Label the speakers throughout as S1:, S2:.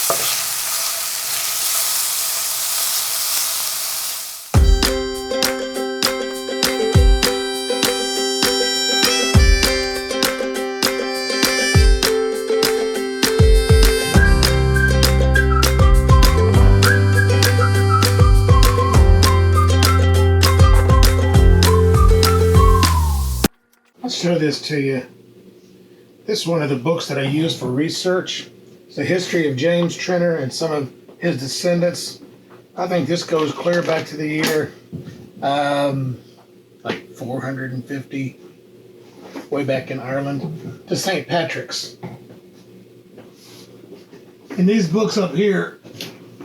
S1: I'll show this to you. This is one of the books that I use for research. It's a history of James Trenner and some of his descendants. I think this goes clear back to the year like 450, way back in Ireland, to St. Patrick's. And these books up here,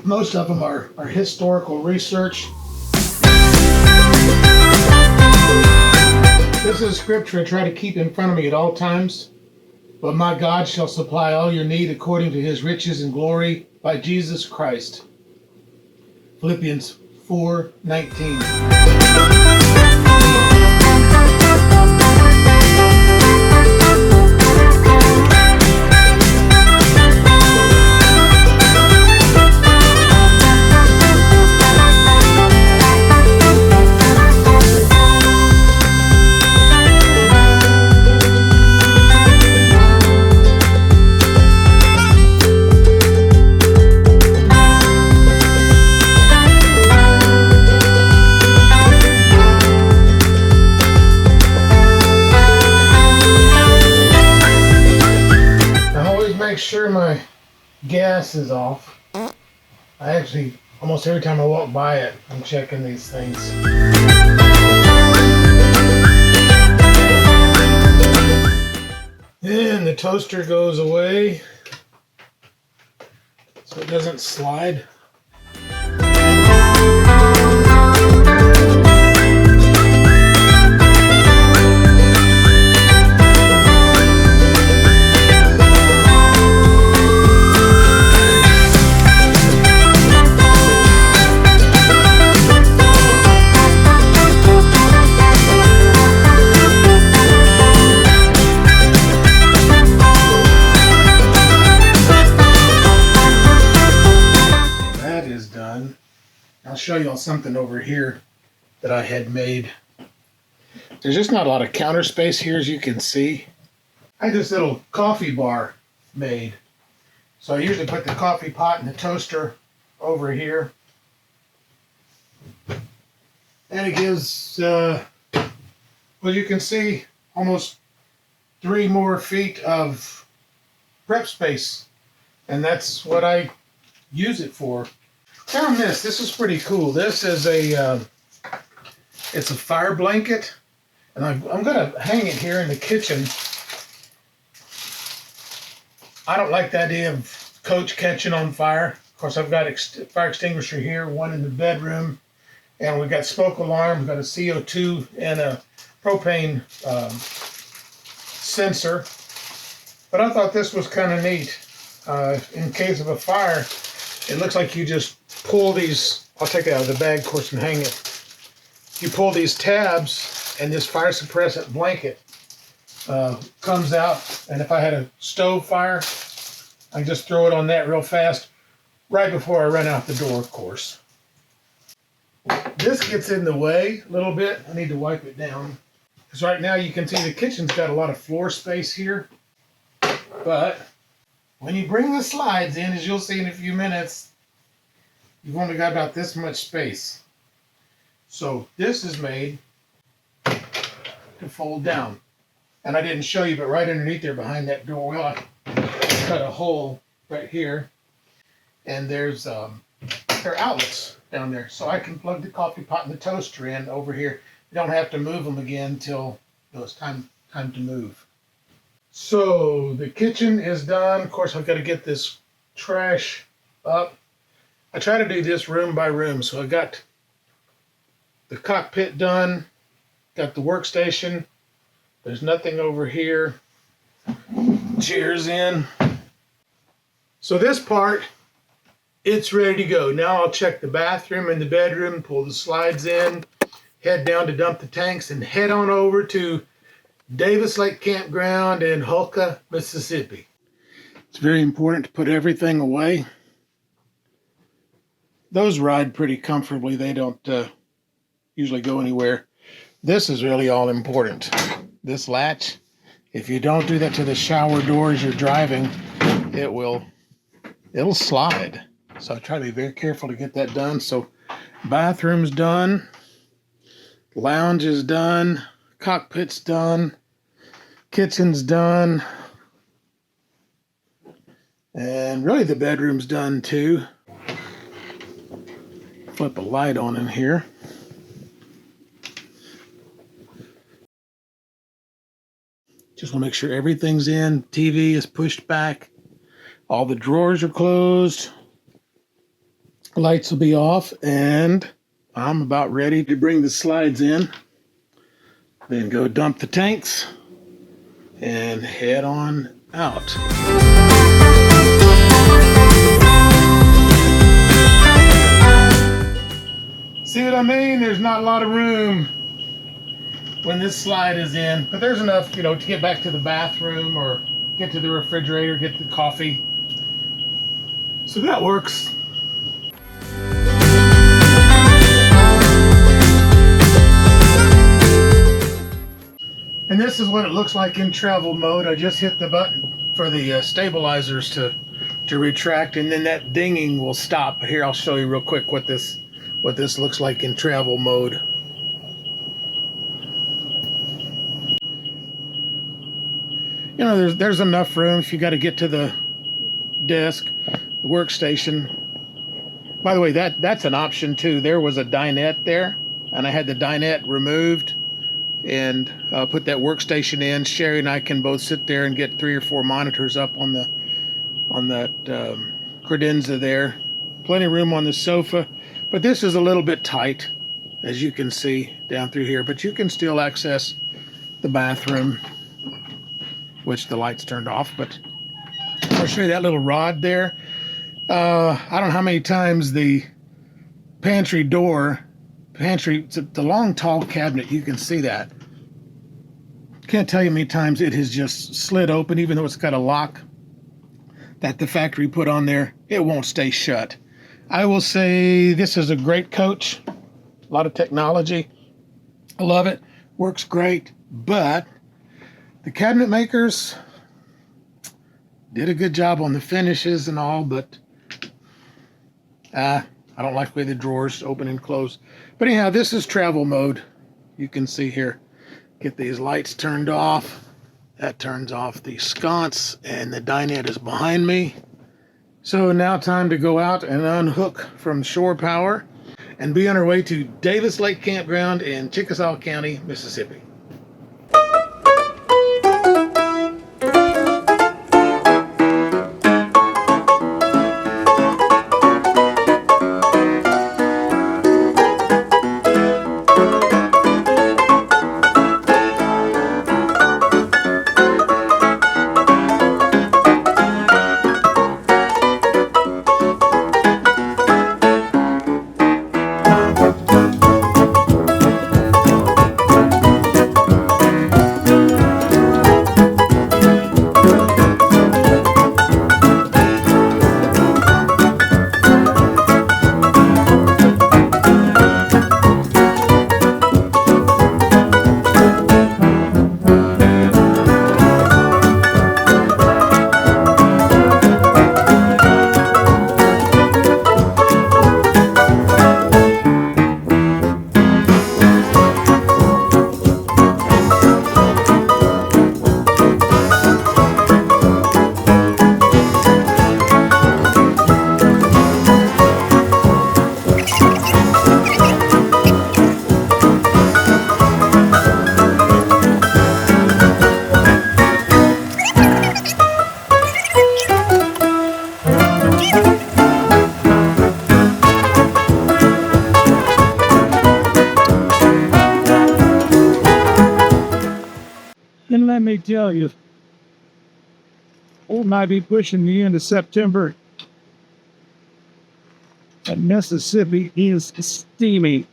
S1: most of them are historical research. This is a scripture I try to keep in front of me at all times. But my God shall supply all your need according to his riches and glory by Jesus Christ. Philippians 4:19. Make sure my gas is off. I actually, almost every time I walk by it, I'm checking these things. And the toaster goes away so it doesn't slide. I'll show you all something over here that I had made. There's just not a lot of counter space here, as you can see. I had this little coffee bar made. So I usually put the coffee pot and the toaster over here. And it gives, well, you can see almost 3 more feet of prep space. And that's what I use it for. Found this. This is pretty cool. This is it's a fire blanket, and I'm going to hang it here in the kitchen. I don't like the idea of coach catching on fire. Of course, I've got fire extinguisher here, one in the bedroom, and we've got smoke alarm. We've got a CO2 and a propane sensor. But I thought this was kind of neat. In case of a fire, it looks like you just pull these, I'll take it out of the bag, of course, and hang it. You pull these tabs, and this fire suppressant blanket comes out. And if I had a stove fire, I can just throw it on that real fast, right before I run out the door, of course. This gets in the way a little bit. I need to wipe it down. Because right now you can see the kitchen's got a lot of floor space here. But when you bring the slides in, as you'll see in a few minutes, you've only got about this much space. So this is made to fold down. And I didn't show you, but right underneath there behind that door well, I cut a hole right here. And there's there are outlets down there. So I can plug the coffee pot and the toaster in over here. You don't have to move them again until it's time to move. So the kitchen is done. Of course, I've got to get this trash up. I try to do this room by room. So I got the cockpit done, got the workstation. There's nothing over here. Chairs in. So this part, it's ready to go. Now I'll check the bathroom and the bedroom, pull the slides in, head down to dump the tanks, and head on over to Davis Lake Campground in Hulka, Mississippi. It's very important to put everything away. Those ride pretty comfortably. They don't usually go anywhere. This is really all important. This latch, if you don't do that to the shower door as you're driving, it'll slide. So I try to be very careful to get that done. So bathroom's done, lounge is done, cockpit's done, kitchen's done, and really the bedroom's done too. Flip a light on in here. Just want to make sure everything's in. TV is pushed back. All the drawers are closed. Lights will be off, and I'm about ready to bring the slides in. Then go dump the tanks and head on out. See what I mean? There's not a lot of room when this slide is in, but there's enough, to get back to the bathroom or get to the refrigerator, get the coffee. So that works. And this is what it looks like in travel mode. I just hit the button for the stabilizers to retract, and then that dinging will stop. Here, I'll show you real quick what this looks like in travel mode. There's enough room if you got to get to the desk, the workstation. By the way, that's an option too. There was a dinette there, and I had the dinette removed and put that workstation in. Sherry and I can both sit there and get 3 or 4 monitors up on that credenza there. Plenty of room on the sofa, but this is a little bit tight, as you can see down through here. But you can still access the bathroom, which the light's turned off. But I'll show you that little rod there. I don't know how many times the pantry, it's the long, tall cabinet, you can see that. Can't tell you how many times it has just slid open, even though it's got a lock that the factory put on there. It won't stay shut. I will say this is a great coach. A lot of technology. I love it. Works great. But the cabinet makers did a good job on the finishes and all, but I don't like the way the drawers open and close. But anyhow, this is travel mode. You can see here. Get these lights turned off. That turns off the sconce, and the dinette is behind me. So now time to go out and unhook from shore power and be on our way to Davis Lake Campground in Chickasaw County, Mississippi.
S2: Then let me tell you, it might be pushing the end of September, and Mississippi is steamy.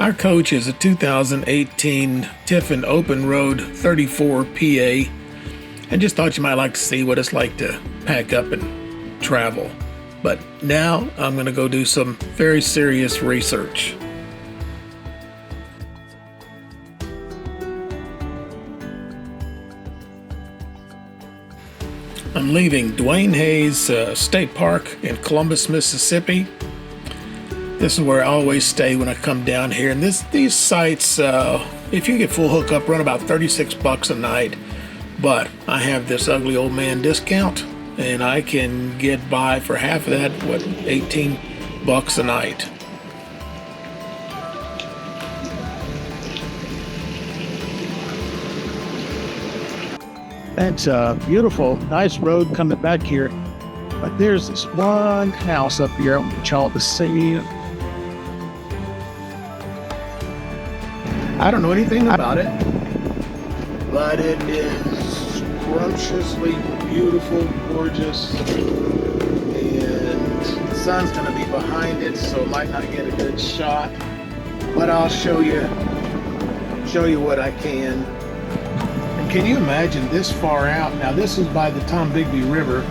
S1: Our coach is a 2018 Tiffin Open Road 34 PA, and just thought you might like to see what it's like to pack up and travel. But now I'm going to go do some very serious research. I'm leaving Dwayne Hayes State Park in Columbus, Mississippi. This is where I always stay when I come down here. And these sites, if you get full hookup, run about $36 a night. But I have this ugly old man discount, and I can get by for half of that, what, $18 a night.
S2: That's a beautiful, nice road coming back here. But there's this one house up here I want y'all to see.
S1: I don't know anything about it, but it is scrumptiously beautiful, gorgeous, and the sun's going to be behind it, so it might not get a good shot, but I'll show you what I can. And can you imagine this far out? Now this is by the Oktibbeha River,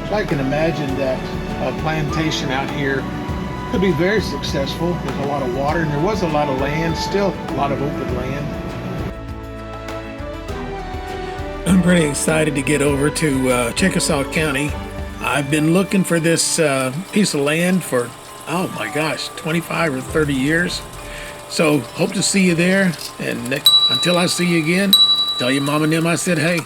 S1: so I can imagine that a plantation out here could be very successful. There's a lot of water, and there was a lot of land, still a lot of open land. I'm pretty excited to get over to Chickasaw County. I've been looking for this piece of land for, oh my gosh, 25 or 30 years. So hope to see you there, and until I see you again, tell your mom and them I said hey.